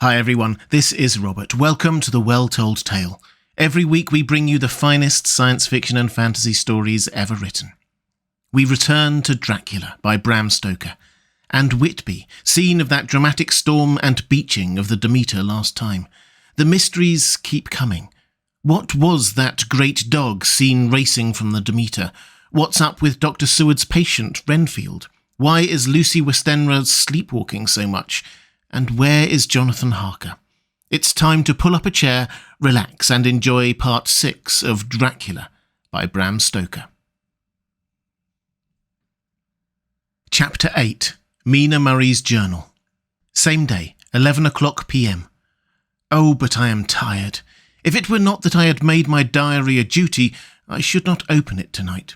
Hi everyone, this is Robert. Welcome to The Well-Told Tale. Every week we bring you the finest science fiction and fantasy stories ever written. We return to Dracula by Bram Stoker, and Whitby, scene of that dramatic storm and beaching of the Demeter last time. The mysteries keep coming. What was that great dog seen racing from the Demeter? What's up with Dr. Seward's patient, Renfield? Why is Lucy Westenra sleepwalking so much? And where is Jonathon Harker? It's time to pull up a chair, relax, and enjoy part 6 of Dracula by Bram Stoker. Chapter 8, Mina Murray's Journal. Same day, 11 o'clock p.m. Oh, but I am tired. If it were not that I had made my diary a duty, I should not open it tonight.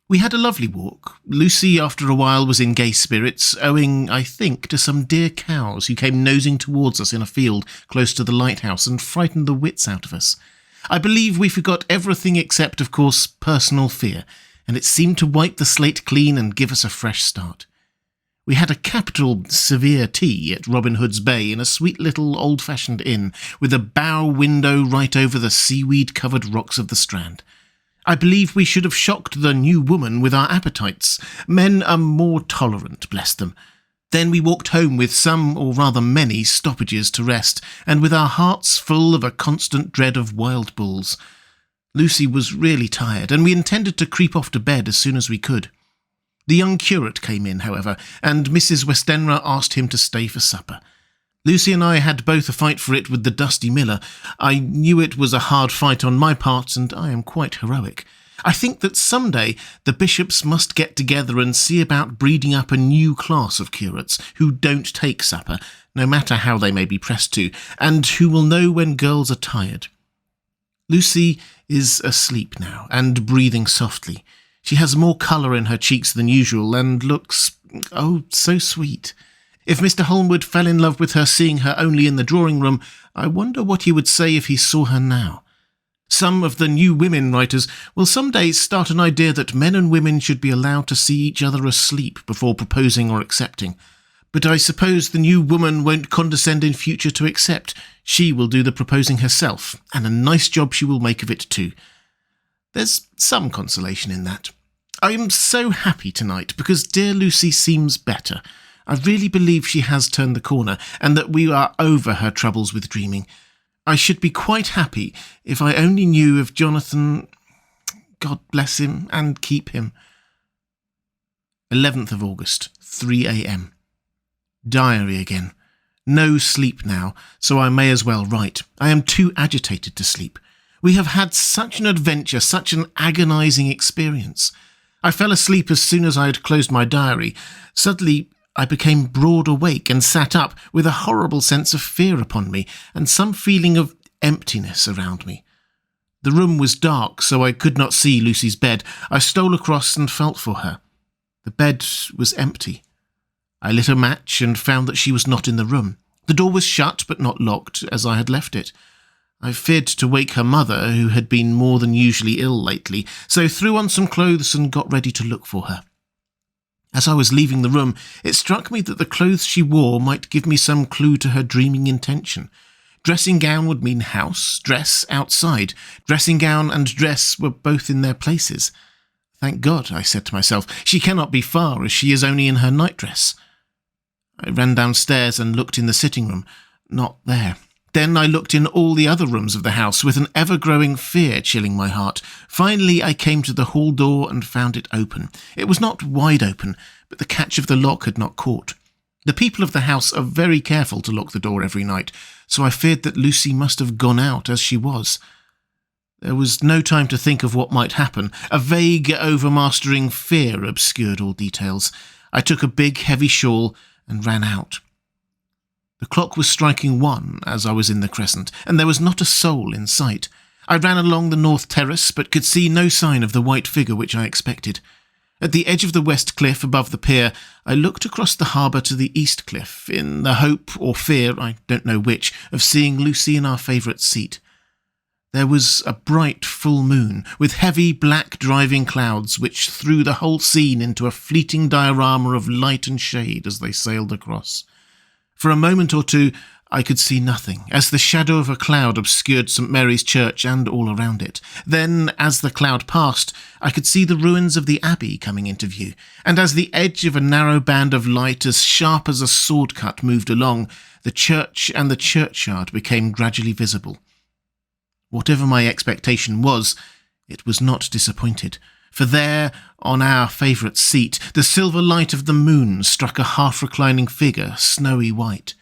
We had a lovely walk. Lucy, after a while, was in gay spirits, owing, I think, to some dear cows who came nosing towards us in a field close to the lighthouse and frightened the wits out of us. I believe we forgot everything except, of course, personal fear, and it seemed to wipe the slate clean and give us a fresh start. We had a capital severe tea at Robin Hood's Bay in a sweet little old-fashioned inn, with a bow window right over the seaweed-covered rocks of the Strand. I believe we should have shocked the new woman with our appetites. Men are more tolerant, bless them. Then we walked home with some, or rather many, stoppages to rest, and with our hearts full of a constant dread of wild bulls. Lucy was really tired, and we intended to creep off to bed as soon as we could. The young curate came in, however, and Mrs. Westenra asked him to stay for supper. Lucy and I had both a fight for it with the dusty miller. I knew it was a hard fight on my part, and I am quite heroic. I think that some day the bishops must get together and see about breeding up a new class of curates who don't take supper, no matter how they may be pressed to, and who will know when girls are tired. Lucy is asleep now, and breathing softly. She has more colour in her cheeks than usual, and looks, oh, so sweet. If Mr. Holmwood fell in love with her seeing her only in the drawing-room, I wonder what he would say if he saw her now. Some of the new women writers will some day start an idea that men and women should be allowed to see each other asleep before proposing or accepting. But I suppose the new woman won't condescend in future to accept. She will do the proposing herself, and a nice job she will make of it too. There's some consolation in that. I am so happy tonight because dear Lucy seems better. I really believe she has turned the corner, and that we are over her troubles with dreaming. I should be quite happy if I only knew of Jonathon. God bless him and keep him. 11th of August, 3 a.m. Diary again. No sleep now, so I may as well write. I am too agitated to sleep. We have had such an adventure, such an agonising experience. I fell asleep as soon as I had closed my diary. Suddenly I became broad awake and sat up with a horrible sense of fear upon me and some feeling of emptiness around me. The room was dark, so I could not see Lucy's bed. I stole across and felt for her. The bed was empty. I lit a match and found that she was not in the room. The door was shut but not locked, as I had left it. I feared to wake her mother, who had been more than usually ill lately, so threw on some clothes and got ready to look for her. As I was leaving the room, it struck me that the clothes she wore might give me some clue to her dreaming intention. Dressing gown would mean house, dress outside. Dressing gown and dress were both in their places. Thank God, I said to myself, she cannot be far, as she is only in her nightdress. I ran downstairs and looked in the sitting room. Not there. Then I looked in all the other rooms of the house, with an ever-growing fear chilling my heart. Finally I came to the hall door and found it open. It was not wide open, but the catch of the lock had not caught. The people of the house are very careful to lock the door every night, so I feared that Lucy must have gone out as she was. There was no time to think of what might happen. A vague, overmastering fear obscured all details. I took a big, heavy shawl and ran out. The clock was striking 1 as I was in the crescent, and there was not a soul in sight. I ran along the north terrace, but could see no sign of the white figure which I expected. At the edge of the west cliff above the pier, I looked across the harbour to the east cliff, in the hope or fear, I don't know which, of seeing Lucy in our favourite seat. There was a bright full moon, with heavy black driving clouds which threw the whole scene into a fleeting diorama of light and shade as they sailed across. For a moment or two I could see nothing, as the shadow of a cloud obscured St. Mary's Church and all around it. Then, as the cloud passed, I could see the ruins of the abbey coming into view, and as the edge of a narrow band of light as sharp as a sword cut moved along, the church and the churchyard became gradually visible. Whatever my expectation was, it was not disappointed, for there, on our favourite seat, the silver light of the moon struck a half-reclining figure, snowy white.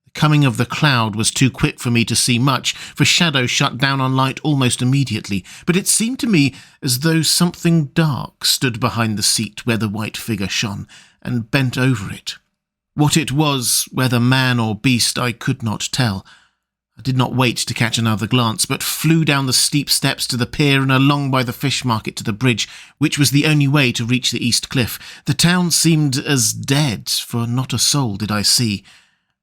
The coming of the cloud was too quick for me to see much, for shadow shut down on light almost immediately, but it seemed to me as though something dark stood behind the seat where the white figure shone, and bent over it. What it was, whether man or beast, I could not tell. I did not wait to catch another glance, but flew down the steep steps to the pier and along by the fish market to the bridge, which was the only way to reach the east cliff. The town seemed as dead, for not a soul did I see.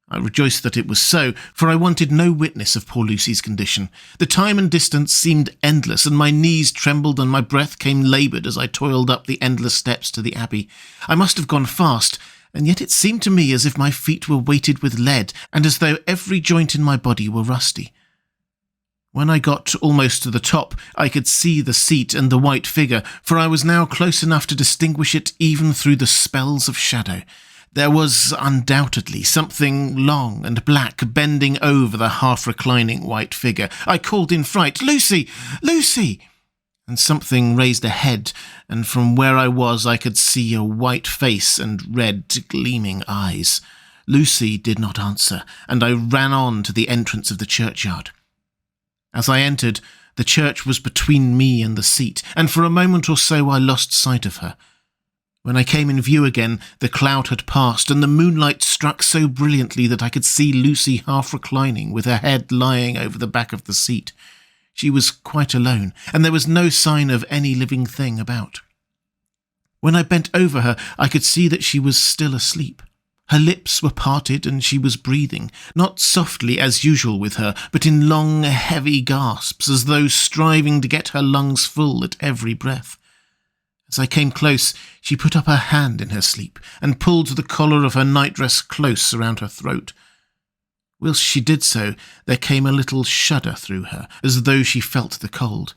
I rejoiced that it was so, for I wanted no witness of poor Lucy's condition. The time and distance seemed endless, and my knees trembled and my breath came laboured as I toiled up the endless steps to the abbey. I must have gone fast, and yet it seemed to me as if my feet were weighted with lead, and as though every joint in my body were rusty. When I got almost to the top, I could see the seat and the white figure, for I was now close enough to distinguish it even through the spells of shadow. There was undoubtedly something long and black bending over the half-reclining white figure. I called in fright, "Lucy! Lucy!" And something raised a head, and from where I was I could see a white face and red, gleaming eyes. Lucy did not answer, and I ran on to the entrance of the churchyard. As I entered, the church was between me and the seat, and for a moment or so I lost sight of her. When I came in view again, the cloud had passed, and the moonlight struck so brilliantly that I could see Lucy half reclining, with her head lying over the back of the seat. She was quite alone, and there was no sign of any living thing about. When I bent over her, I could see that she was still asleep. Her lips were parted, and she was breathing, not softly as usual with her, but in long, heavy gasps, as though striving to get her lungs full at every breath. As I came close, she put up her hand in her sleep, and pulled the collar of her nightdress close around her throat. Whilst she did so, there came a little shudder through her, as though she felt the cold.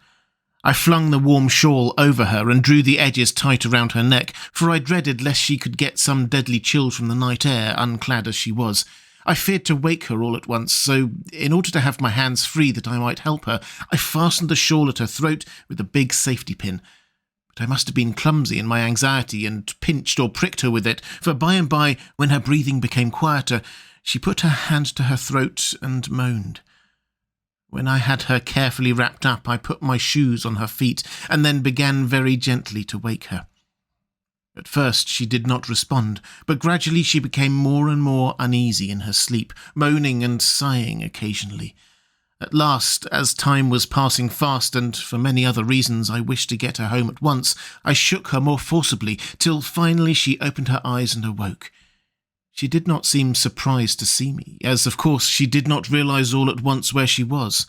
I flung the warm shawl over her and drew the edges tight around her neck, for I dreaded lest she could get some deadly chill from the night air, unclad as she was. I feared to wake her all at once, so, in order to have my hands free that I might help her, I fastened the shawl at her throat with a big safety pin. But I must have been clumsy in my anxiety and pinched or pricked her with it, for by and by, when her breathing became quieter, she put her hand to her throat and moaned. When I had her carefully wrapped up, I put my shoes on her feet and then began very gently to wake her. At first she did not respond, but gradually she became more and more uneasy in her sleep, moaning and sighing occasionally. At last, as time was passing fast and for many other reasons I wished to get her home at once, I shook her more forcibly, till finally she opened her eyes and awoke. She did not seem surprised to see me, as of course she did not realise all at once where she was.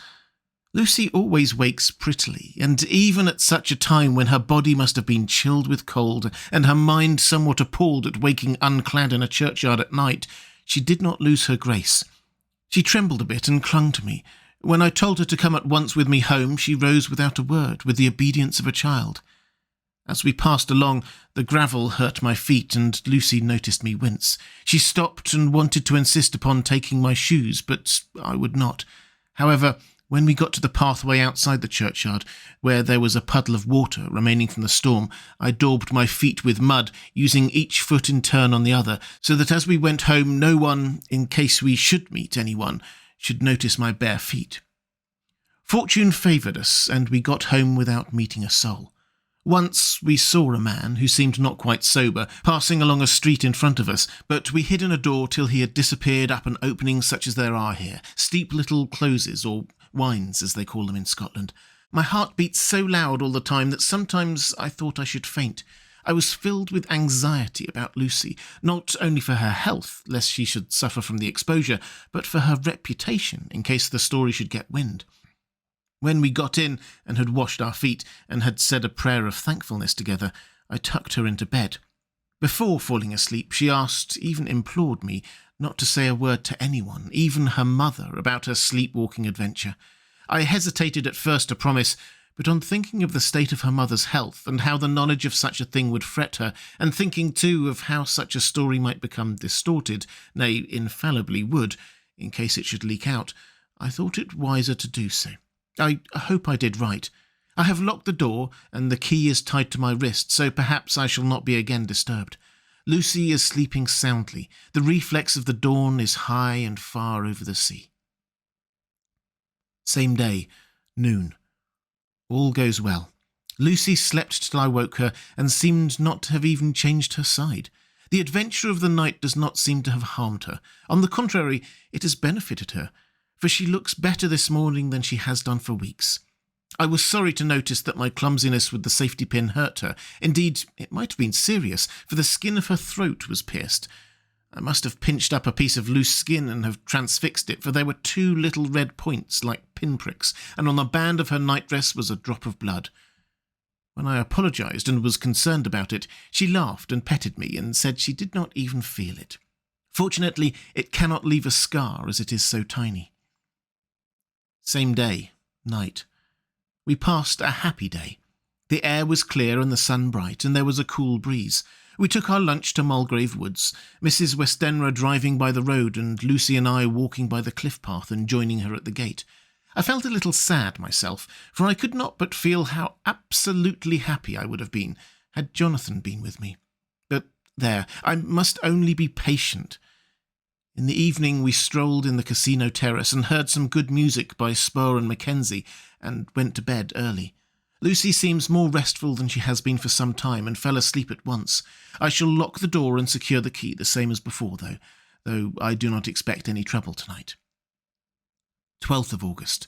Lucy always wakes prettily, and even at such a time when her body must have been chilled with cold, and her mind somewhat appalled at waking unclad in a churchyard at night, she did not lose her grace. She trembled a bit and clung to me. When I told her to come at once with me home, she rose without a word, with the obedience of a child. As we passed along, the gravel hurt my feet, and Lucy noticed me wince. She stopped and wanted to insist upon taking my shoes, but I would not. However, when we got to the pathway outside the churchyard, where there was a puddle of water remaining from the storm, I daubed my feet with mud, using each foot in turn on the other, so that as we went home no one, in case we should meet anyone, should notice my bare feet. Fortune favoured us, and we got home without meeting a soul. Once we saw a man, who seemed not quite sober, passing along a street in front of us, but we hid in a door till he had disappeared up an opening such as there are here, steep little closes, or wynds as they call them in Scotland. My heart beat so loud all the time that sometimes I thought I should faint. I was filled with anxiety about Lucy, not only for her health, lest she should suffer from the exposure, but for her reputation, in case the story should get wind. When we got in and had washed our feet and had said a prayer of thankfulness together, I tucked her into bed. Before falling asleep, she asked, even implored me, not to say a word to anyone, even her mother, about her sleepwalking adventure. I hesitated at first to promise, but on thinking of the state of her mother's health and how the knowledge of such a thing would fret her, and thinking too of how such a story might become distorted, nay, infallibly would, in case it should leak out, I thought it wiser to do so. I hope I did right. I have locked the door, and the key is tied to my wrist, so perhaps I shall not be again disturbed. Lucy is sleeping soundly. The reflex of the dawn is high and far over the sea. Same day, noon. All goes well. Lucy slept till I woke her, and seemed not to have even changed her side. The adventure of the night does not seem to have harmed her. On the contrary, it has benefited her, for she looks better this morning than she has done for weeks. I was sorry to notice that my clumsiness with the safety pin hurt her. Indeed, it might have been serious, for the skin of her throat was pierced. I must have pinched up a piece of loose skin and have transfixed it, for there were 2 little red points like pinpricks, and on the band of her nightdress was a drop of blood. When I apologised and was concerned about it, she laughed and petted me and said she did not even feel it. Fortunately, it cannot leave a scar, as it is so tiny. Same day, night. We passed a happy day. The air was clear and the sun bright, and there was a cool breeze. We took our lunch to Mulgrave Woods, Mrs. Westenra driving by the road and Lucy and I walking by the cliff path and joining her at the gate. I felt a little sad myself, for I could not but feel how absolutely happy I would have been had Jonathon been with me. But there, I must only be patient. In the evening we strolled in the casino terrace and heard some good music by Spur and Mackenzie, and went to bed early. Lucy seems more restful than she has been for some time, and fell asleep at once. I shall lock the door and secure the key, the same as before, though I do not expect any trouble tonight. 12th of August.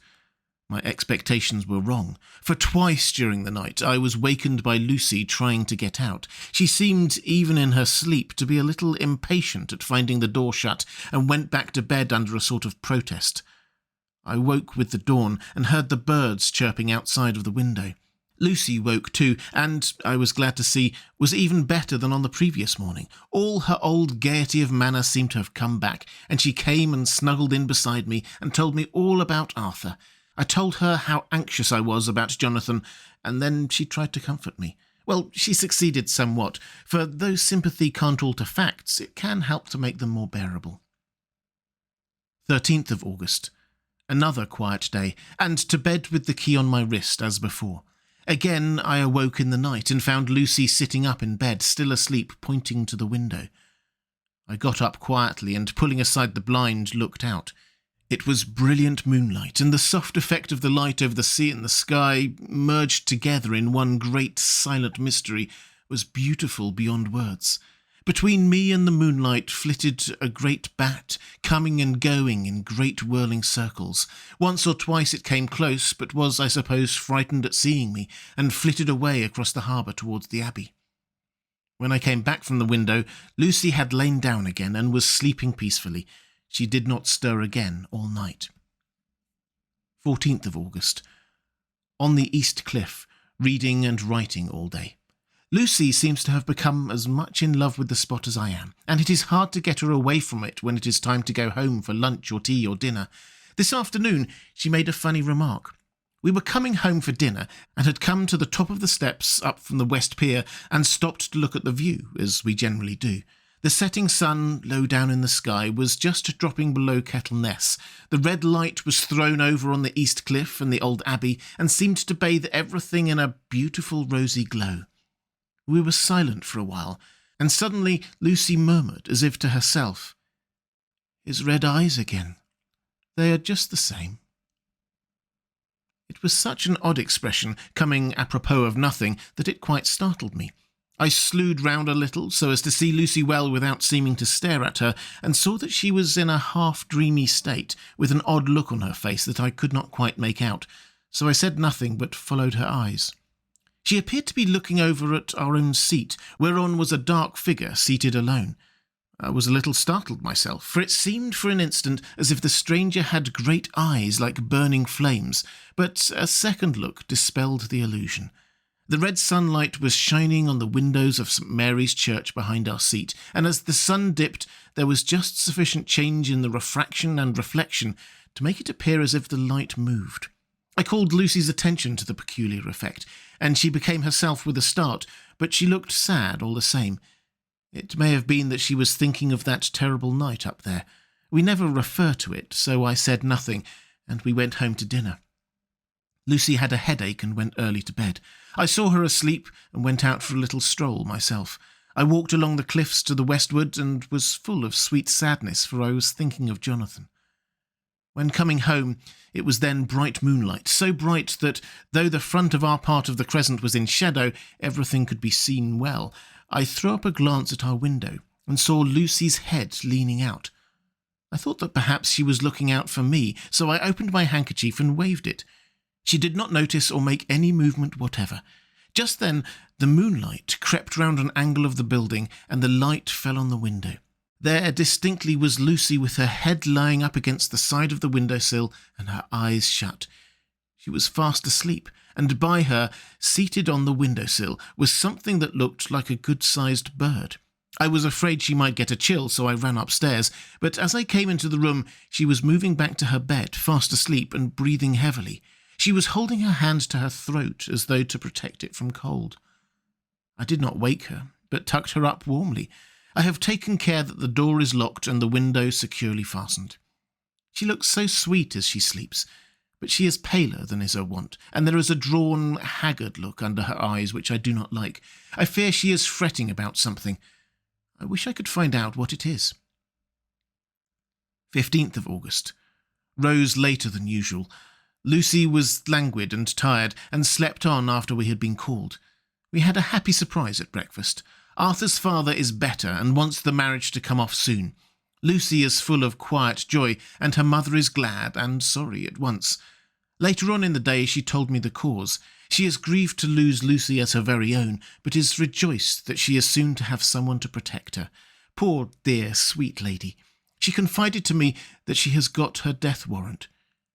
My expectations were wrong, for twice during the night I was wakened by Lucy trying to get out. She seemed, even in her sleep, to be a little impatient at finding the door shut, and went back to bed under a sort of protest. I woke with the dawn, and heard the birds chirping outside of the window. Lucy woke too, and, I was glad to see, was even better than on the previous morning. All her old gaiety of manner seemed to have come back, and she came and snuggled in beside me, and told me all about Arthur. I told her how anxious I was about Jonathon, and then she tried to comfort me. Well, she succeeded somewhat, for though sympathy can't alter facts, it can help to make them more bearable. 13th of August. Another quiet day, and to bed with the key on my wrist as before. Again I awoke in the night and found Lucy sitting up in bed, still asleep, pointing to the window. I got up quietly and, pulling aside the blind, looked out. It was brilliant moonlight, and the soft effect of the light over the sea and the sky, merged together in one great silent mystery, was beautiful beyond words. Between me and the moonlight flitted a great bat, coming and going in great whirling circles. Once or twice it came close, but was, I suppose, frightened at seeing me, and flitted away across the harbour towards the abbey. When I came back from the window, Lucy had lain down again and was sleeping peacefully. She did not stir again all night. 14th of August. On the East Cliff, reading and writing all day. Lucy seems to have become as much in love with the spot as I am, and it is hard to get her away from it when it is time to go home for lunch or tea or dinner. This afternoon she made a funny remark. We were coming home for dinner, and had come to the top of the steps up from the West Pier, and stopped to look at the view, as we generally do. The setting sun, low down in the sky, was just dropping below Kettleness. The red light was thrown over on the East Cliff and the old abbey, and seemed to bathe everything in a beautiful rosy glow. We were silent for a while, and suddenly Lucy murmured, as if to herself, "His red eyes again. They are just the same." It was such an odd expression, coming apropos of nothing, that it quite startled me. I slewed round a little, so as to see Lucy well without seeming to stare at her, and saw that she was in a half-dreamy state, with an odd look on her face that I could not quite make out, so I said nothing but followed her eyes. She appeared to be looking over at our own seat, whereon was a dark figure seated alone. I was a little startled myself, for it seemed for an instant as if the stranger had great eyes like burning flames, but a second look dispelled the illusion. The red sunlight was shining on the windows of St. Mary's Church behind our seat, and as the sun dipped, there was just sufficient change in the refraction and reflection to make it appear as if the light moved. I called Lucy's attention to the peculiar effect, and she became herself with a start, but she looked sad all the same. It may have been that she was thinking of that terrible night up there. We never refer to it, so I said nothing, and we went home to dinner. Lucy had a headache and went early to bed. I saw her asleep and went out for a little stroll myself. I walked along the cliffs to the westward and was full of sweet sadness, for I was thinking of Jonathon. When coming home, it was then bright moonlight, so bright that, though the front of our part of the crescent was in shadow, everything could be seen well. I threw up a glance at our window and saw Lucy's head leaning out. I thought that perhaps she was looking out for me, so I opened my handkerchief and waved it. She did not notice or make any movement whatever. Just then, the moonlight crept round an angle of the building, and the light fell on the window. There distinctly was Lucy with her head lying up against the side of the windowsill and her eyes shut. She was fast asleep, and by her, seated on the windowsill, was something that looked like a good-sized bird. I was afraid she might get a chill, so I ran upstairs, but as I came into the room, she was moving back to her bed, fast asleep and breathing heavily. She was holding her hand to her throat as though to protect it from cold. I did not wake her, but tucked her up warmly. I have taken care that the door is locked and the window securely fastened. She looks so sweet as she sleeps, but she is paler than is her wont, and there is a drawn, haggard look under her eyes which I do not like. I fear she is fretting about something. I wish I could find out what it is. 15th of August. Rose later than usual. Lucy was languid and tired, and slept on after we had been called. We had a happy surprise at breakfast. Arthur's father is better and wants the marriage to come off soon. Lucy is full of quiet joy, and her mother is glad and sorry at once. Later on in the day she told me the cause. She is grieved to lose Lucy as her very own, but is rejoiced that she is soon to have someone to protect her. Poor, dear, sweet lady. She confided to me that she has got her death warrant.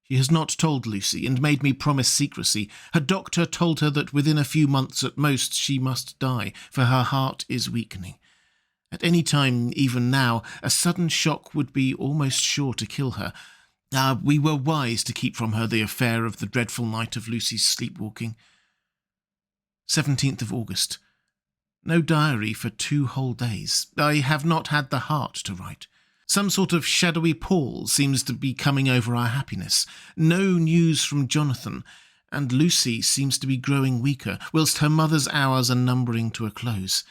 She has not told Lucy, and made me promise secrecy. Her doctor told her that within a few months at most she must die, for her heart is weakening. At any time, even now, a sudden shock would be almost sure to kill her. We were wise to keep from her the affair of the dreadful night of Lucy's sleepwalking. 17th of August. No diary for 2 whole days. I have not had the heart to write. Some sort of shadowy pall seems to be coming over our happiness. No news from Jonathon, and Lucy seems to be growing weaker, whilst her mother's hours are numbering to a close.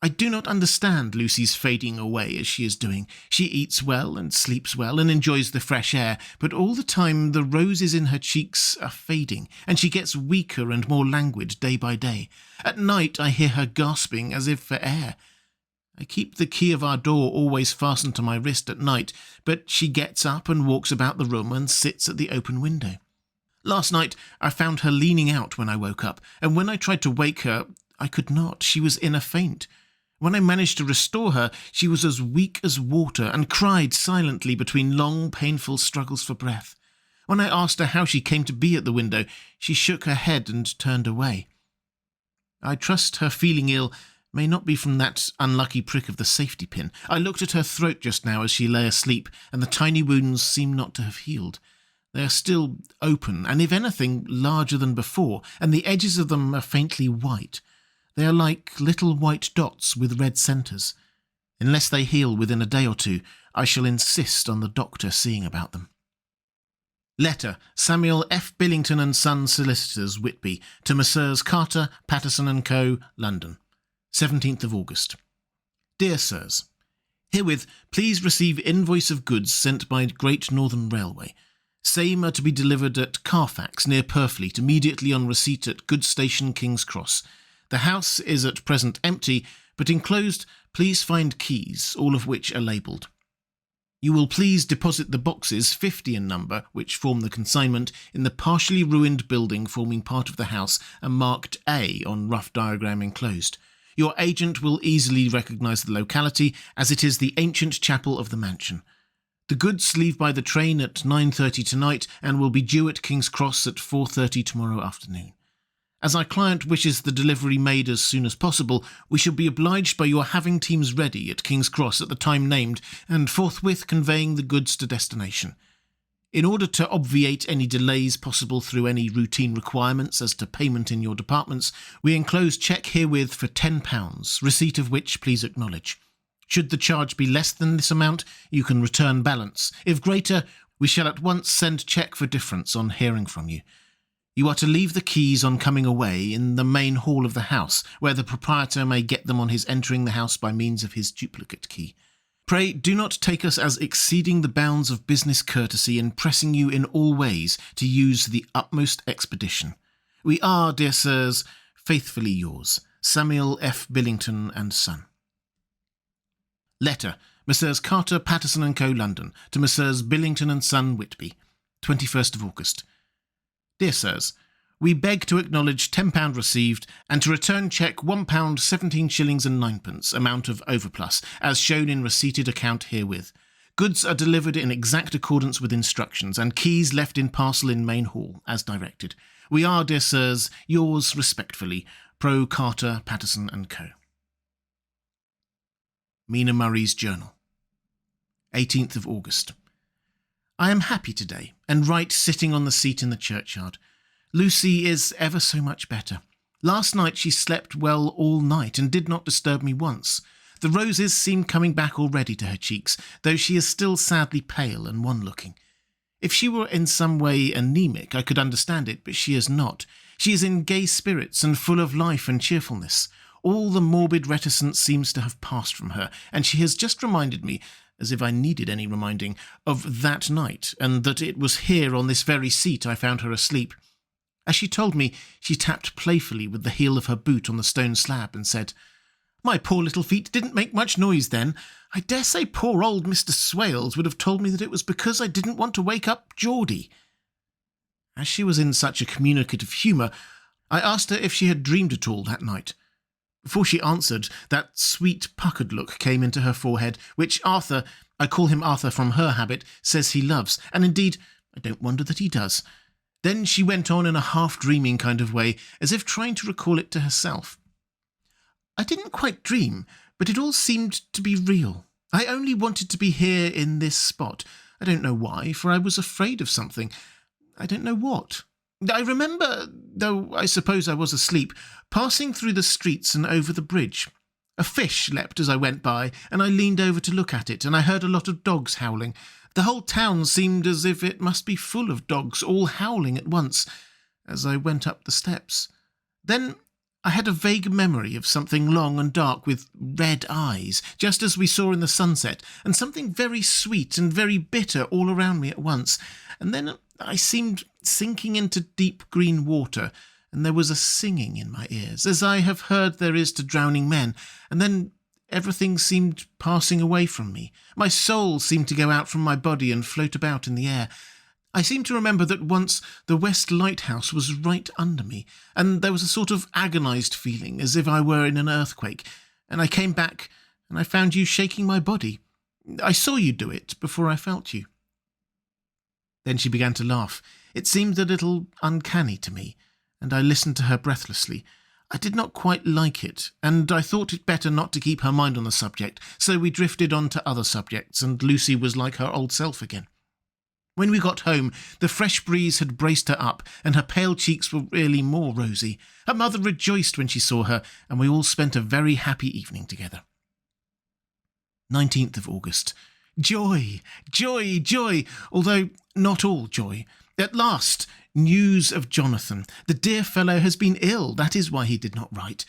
I do not understand Lucy's fading away as she is doing. She eats well and sleeps well and enjoys the fresh air, but all the time the roses in her cheeks are fading, and she gets weaker and more languid day by day. At night I hear her gasping as if for air. I keep the key of our door always fastened to my wrist at night, but she gets up and walks about the room and sits at the open window. Last night I found her leaning out when I woke up, and when I tried to wake her, I could not. She was in a faint. When I managed to restore her, she was as weak as water and cried silently between long, painful struggles for breath. When I asked her how she came to be at the window, she shook her head and turned away. I trust her feeling ill may not be from that unlucky prick of the safety pin. I looked at her throat just now as she lay asleep, and the tiny wounds seem not to have healed. They are still open, and if anything, larger than before, and the edges of them are faintly white. They are like little white dots with red centres. Unless they heal within a day or 2, I shall insist on the doctor seeing about them. Letter, Samuel F. Billington and Sons Solicitors, Whitby, to Messrs. Carter, Patterson and Co., London. 17th of August. Dear Sirs, herewith please receive invoice of goods sent by Great Northern Railway. Same are to be delivered at Carfax, near Purfleet, immediately on receipt at Goods Station, King's Cross. The house is at present empty, but enclosed please find keys, all of which are labelled. You will please deposit the boxes, 50 in number, which form the consignment, in the partially ruined building forming part of the house and marked A on rough diagram enclosed. Your agent will easily recognise the locality, as it is the ancient chapel of the mansion. The goods leave by the train at 9:30 tonight and will be due at King's Cross at 4:30 tomorrow afternoon. As our client wishes the delivery made as soon as possible, we shall be obliged by your having teams ready at King's Cross at the time named and forthwith conveying the goods to destination. In order to obviate any delays possible through any routine requirements as to payment in your departments, we enclose cheque herewith for £10, receipt of which please acknowledge. Should the charge be less than this amount, you can return balance. If greater, we shall at once send cheque for difference on hearing from you. You are to leave the keys on coming away in the main hall of the house, where the proprietor may get them on his entering the house by means of his duplicate key. Pray do not take us as exceeding the bounds of business courtesy in pressing you in all ways to use the utmost expedition. We are, dear sirs, faithfully yours, Samuel F. Billington and Son. Letter, Messrs. Carter, Patterson and Co. London, to Messrs. Billington and Son, Whitby, 21st of August. Dear Sirs, we beg to acknowledge £10 received and to return cheque £1 17 shillings and 9pence, amount of overplus, as shown in receipted account herewith. Goods are delivered in exact accordance with instructions, and keys left in parcel in main hall, as directed. We are, dear sirs, yours respectfully, Pro Carter, Patterson and Co. Mina Murray's Journal, 18th of August. I am happy today, and write sitting on the seat in the churchyard. Lucy is ever so much better. Last night she slept well all night and did not disturb me once. The roses seem coming back already to her cheeks, though she is still sadly pale and wan-looking. If she were in some way anemic, I could understand it, but she is not. She is in gay spirits and full of life and cheerfulness. All the morbid reticence seems to have passed from her, and she has just reminded me, as if I needed any reminding, of that night, and that it was here on this very seat I found her asleep. As she told me, she tapped playfully with the heel of her boot on the stone slab and said, "My poor little feet didn't make much noise then. I dare say poor old Mr. Swales would have told me that it was because I didn't want to wake up Geordie." As she was in such a communicative humour, I asked her if she had dreamed at all that night. Before she answered, that sweet puckered look came into her forehead, which Arthur, I call him Arthur from her habit, says he loves, and indeed I don't wonder that he does. Then she went on in a half-dreaming kind of way, as if trying to recall it to herself. "I didn't quite dream, but it all seemed to be real. I only wanted to be here in this spot. I don't know why, for I was afraid of something. I don't know what. I remember, though I suppose I was asleep, passing through the streets and over the bridge. A fish leapt as I went by, and I leaned over to look at it, and I heard a lot of dogs howling. The whole town seemed as if it must be full of dogs, all howling at once, as I went up the steps. Then I had a vague memory of something long and dark with red eyes, just as we saw in the sunset, and something very sweet and very bitter all around me at once, and then I seemed sinking into deep green water, and there was a singing in my ears, as I have heard there is to drowning men, and then everything seemed passing away from me. My soul seemed to go out from my body and float about in the air. I seem to remember that once the West Lighthouse was right under me, and there was a sort of agonised feeling, as if I were in an earthquake, and I came back, and I found you shaking my body. I saw you do it before I felt you." Then she began to laugh. It seemed a little uncanny to me, and I listened to her breathlessly. I did not quite like it, and I thought it better not to keep her mind on the subject, so we drifted on to other subjects, and Lucy was like her old self again. When we got home, the fresh breeze had braced her up, and her pale cheeks were really more rosy. Her mother rejoiced when she saw her, and we all spent a very happy evening together. 19th of August. Joy, joy, joy, although not all joy. At last, news of Jonathon. The dear fellow has been ill, that is why he did not write.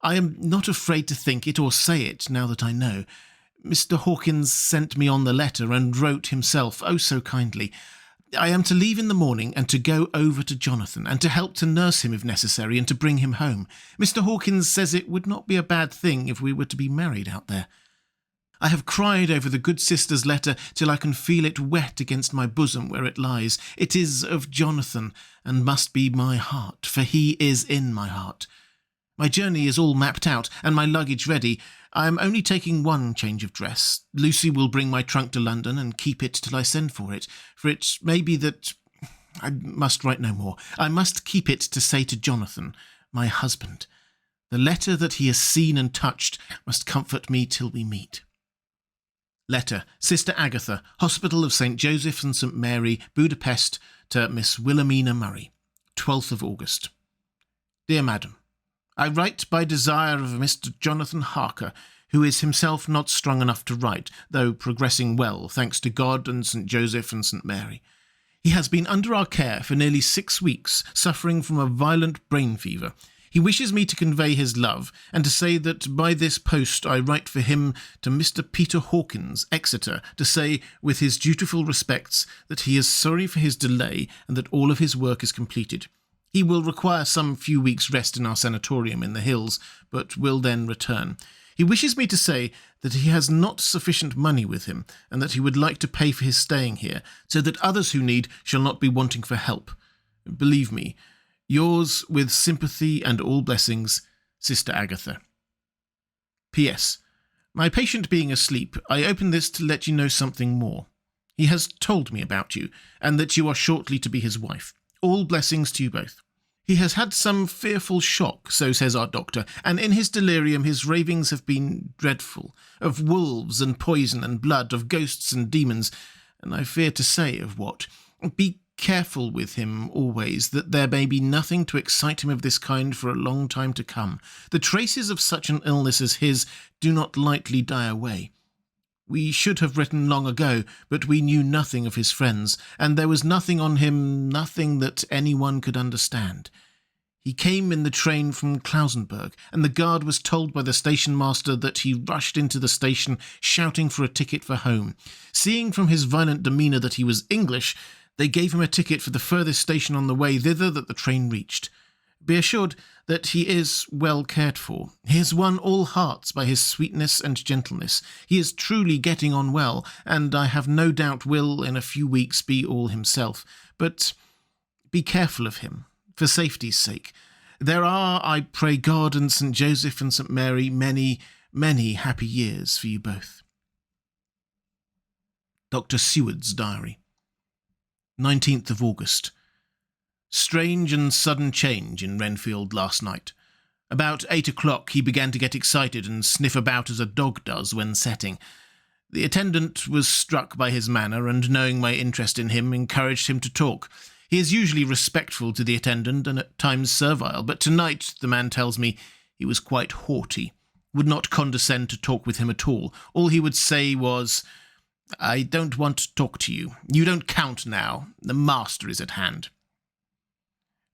I am not afraid to think it or say it, now that I know. Mr. Hawkins sent me on the letter and wrote himself, oh so kindly. I am to leave in the morning and to go over to Jonathon, and to help to nurse him if necessary, and to bring him home. Mr. Hawkins says it would not be a bad thing if we were to be married out there. I have cried over the good sister's letter till I can feel it wet against my bosom where it lies. It is of Jonathon, and must be my heart, for he is in my heart. My journey is all mapped out, and my luggage ready. I am only taking one change of dress. Lucy will bring my trunk to London and keep it till I send for it may be that... I must write no more. I must keep it to say to Jonathon, My husband. The letter that he has seen and touched must comfort me till we meet. Letter, Sister Agatha, Hospital of St. Joseph and St. Mary, Budapest, to Miss Wilhelmina Murray, 12th of August. Dear Madam, I write by desire of Mr. Jonathon Harker, who is himself not strong enough to write, though progressing well, thanks to God and St. Joseph and St. Mary. He has been under our care for nearly 6 weeks, suffering from a violent brain fever. He wishes me to convey his love, and to say that by this post I write for him to Mr. Peter Hawkins, Exeter, to say, with his dutiful respects, that he is sorry for his delay, and that all of his work is completed. He will require some few weeks' rest in our sanatorium in the hills, but will then return. He wishes me to say that he has not sufficient money with him, and that he would like to pay for his staying here, so that others who need shall not be wanting for help. Believe me, yours, with sympathy and all blessings, Sister Agatha. P.S. My patient being asleep, I open this to let you know something more. He has told me about you, and that you are shortly to be his wife. All blessings to you both. He has had some fearful shock, so says our doctor, and in his delirium his ravings have been dreadful, of wolves and poison and blood, of ghosts and demons, and I fear to say of what. Be careful with him always, that there may be nothing to excite him of this kind for a long time to come. The traces of such an illness as his do not lightly die away. We should have written long ago, but we knew nothing of his friends, and there was nothing on him, nothing that anyone could understand. He came in the train from Klausenburg, and the guard was told by the station master that he rushed into the station shouting for a ticket for home. Seeing from his violent demeanour that he was English, they gave him a ticket for the furthest station on the way thither that the train reached. Be assured that he is well cared for. He has won all hearts by his sweetness and gentleness. He is truly getting on well, and I have no doubt will in a few weeks be all himself. But be careful of him, for safety's sake. There are, I pray God and St. Joseph and St. Mary, many, many happy years for you both. Dr. Seward's Diary. 19th of August. Strange and sudden change in Renfield last night. About 8 o'clock he began to get excited and sniff about as a dog does when setting. The attendant was struck by his manner, and knowing my interest in him, encouraged him to talk. He is usually respectful to the attendant and at times servile, but tonight, the man tells me, he was quite haughty, would not condescend to talk with him at all. All he would say was, "I don't want to talk to you. You don't count now. The master is at hand."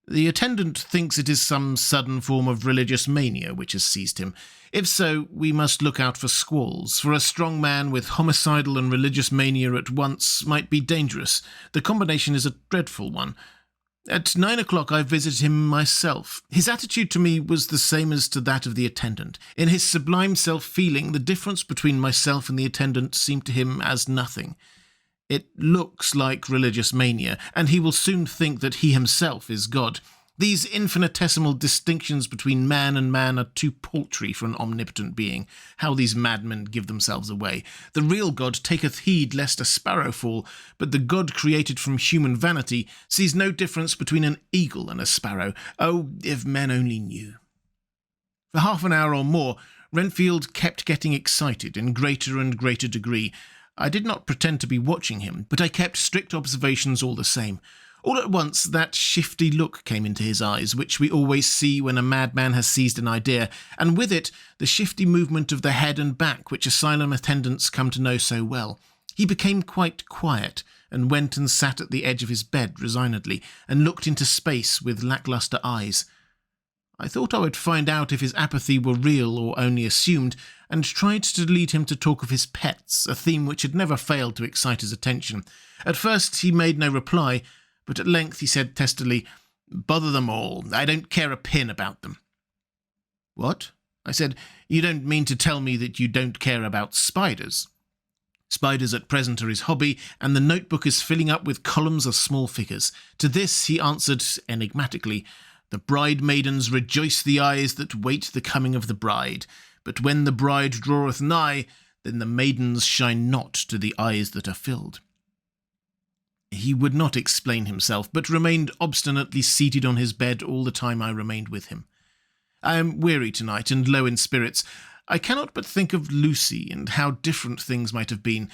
The attendant thinks it is some sudden form of religious mania which has seized him. If so, we must look out for squalls, for a strong man with homicidal and religious mania at once might be dangerous. The combination is a dreadful one. At 9 o'clock I visited him myself. His attitude to me was the same as to that of the attendant. In his sublime self-feeling, the difference between myself and the attendant seemed to him as nothing. It looks like religious mania, and he will soon think that he himself is God. These infinitesimal distinctions between man and man are too paltry for an omnipotent being. How these madmen give themselves away. The real God taketh heed lest a sparrow fall, but the God created from human vanity sees no difference between an eagle and a sparrow. Oh, if men only knew. For half an hour or more, Renfield kept getting excited in greater and greater degree. I did not pretend to be watching him, but I kept strict observations all the same. All at once that shifty look came into his eyes, which we always see when a madman has seized an idea, and with it the shifty movement of the head and back which asylum attendants come to know so well. He became quite quiet, and went and sat at the edge of his bed resignedly, and looked into space with lacklustre eyes. I thought I would find out if his apathy were real or only assumed, and tried to lead him to talk of his pets, a theme which had never failed to excite his attention. At first he made no reply, but at length he said testily, "Bother them all, I don't care a pin about them." "What?" I said. "You don't mean to tell me that you don't care about spiders?" Spiders at present are his hobby, and the notebook is filling up with columns of small figures. To this he answered enigmatically, "The bride-maidens rejoice the eyes that wait the coming of the bride, but when the bride draweth nigh, then the maidens shine not to the eyes that are filled." He would not explain himself, but remained obstinately seated on his bed all the time I remained with him. I am weary tonight and low in spirits. I cannot but think of Lucy and how different things might have been.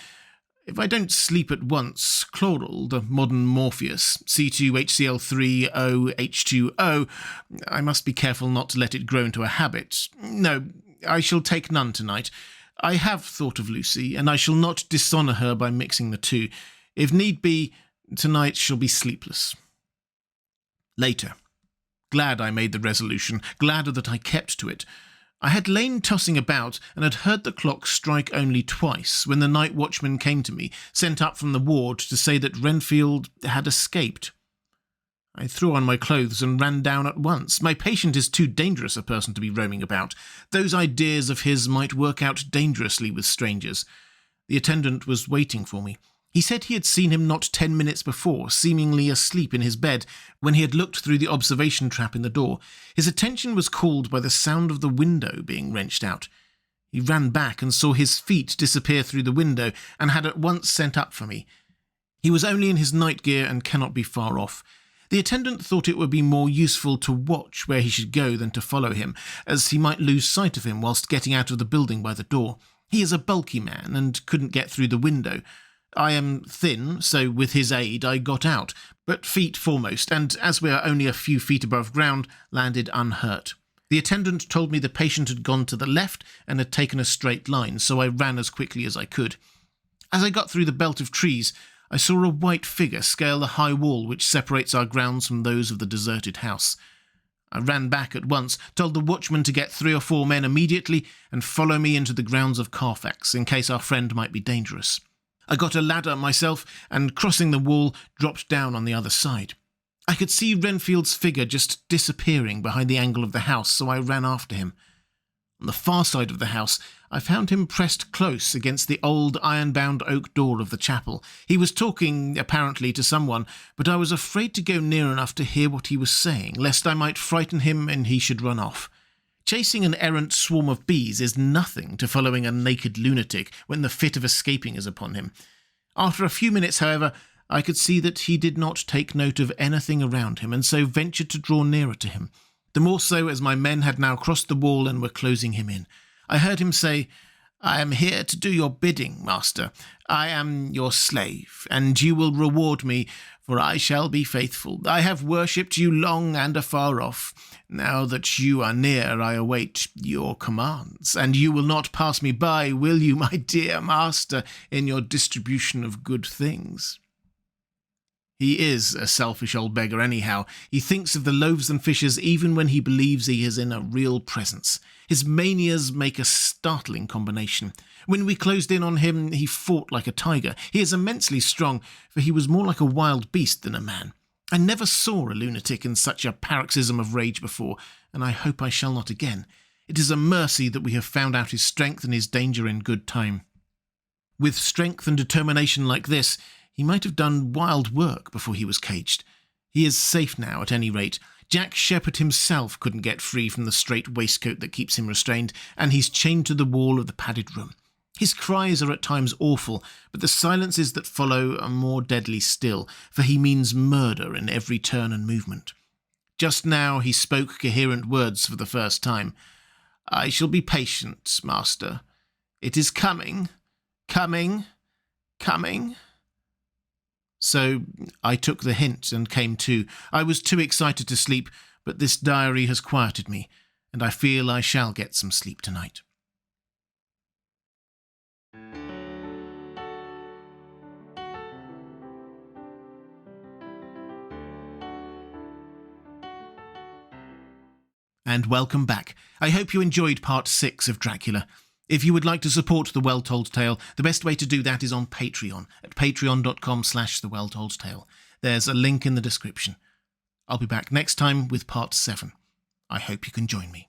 If I don't sleep at once, chloral, the modern Morpheus, C2HCl3OH2O, I must be careful not to let it grow into a habit. No, I shall take none tonight. I have thought of Lucy, and I shall not dishonour her by mixing the two. If need be, tonight shall be sleepless. Later. Glad I made the resolution, gladder that I kept to it. I had lain tossing about and had heard the clock strike only twice when the night watchman came to me, sent up from the ward to say that Renfield had escaped. I threw on my clothes and ran down at once. My patient is too dangerous a person to be roaming about. Those ideas of his might work out dangerously with strangers. The attendant was waiting for me. He said he had seen him not 10 minutes before, seemingly asleep in his bed, when he had looked through the observation trap in the door. His attention was called by the sound of the window being wrenched out. He ran back and saw his feet disappear through the window, and had at once sent up for me. He was only in his night gear and cannot be far off. The attendant thought it would be more useful to watch where he should go than to follow him, as he might lose sight of him whilst getting out of the building by the door. He is a bulky man, and couldn't get through the window. I am thin, so with his aid I got out, but feet foremost, and as we are only a few feet above ground, landed unhurt. The attendant told me the patient had gone to the left and had taken a straight line, so I ran as quickly as I could. As I got through the belt of trees, I saw a white figure scale the high wall which separates our grounds from those of the deserted house. I ran back at once, told the watchman to get 3 or 4 men immediately and follow me into the grounds of Carfax, in case our friend might be dangerous. I got a ladder myself, and crossing the wall, dropped down on the other side. I could see Renfield's figure just disappearing behind the angle of the house, so I ran after him. On the far side of the house, I found him pressed close against the old iron-bound oak door of the chapel. He was talking, apparently, to someone, but I was afraid to go near enough to hear what he was saying, lest I might frighten him and he should run off. Chasing an errant swarm of bees is nothing to following a naked lunatic when the fit of escaping is upon him. After a few minutes, however, I could see that he did not take note of anything around him, and so ventured to draw nearer to him, the more so as my men had now crossed the wall and were closing him in. I heard him say, "I am here to do your bidding, master. I am your slave, and you will reward me, for I shall be faithful. I have worshipped you long and afar off. Now that you are near, I await your commands, and you will not pass me by, will you, my dear master, in your distribution of good things?" He is a selfish old beggar anyhow. He thinks of the loaves and fishes even when he believes he is in a real presence. His manias make a startling combination. When we closed in on him, he fought like a tiger. He is immensely strong, for he was more like a wild beast than a man. I never saw a lunatic in such a paroxysm of rage before, and I hope I shall not again. It is a mercy that we have found out his strength and his danger in good time. With strength and determination like this, he might have done wild work before he was caged. He is safe now, at any rate. Jack Shepherd himself couldn't get free from the strait waistcoat that keeps him restrained, and he's chained to the wall of the padded room. His cries are at times awful, but the silences that follow are more deadly still, for he means murder in every turn and movement. Just now he spoke coherent words for the first time. "I shall be patient, master. It is coming, coming, coming." So I took the hint and came to. I was too excited to sleep, but this diary has quieted me, and I feel I shall get some sleep tonight. And welcome back. I hope you enjoyed part 6 of Dracula. If you would like to support The Well Told Tale, the best way to do that is on Patreon, at patreon.com/thewelltoldtale. There's a link in the description. I'll be back next time with part 7. I hope you can join me.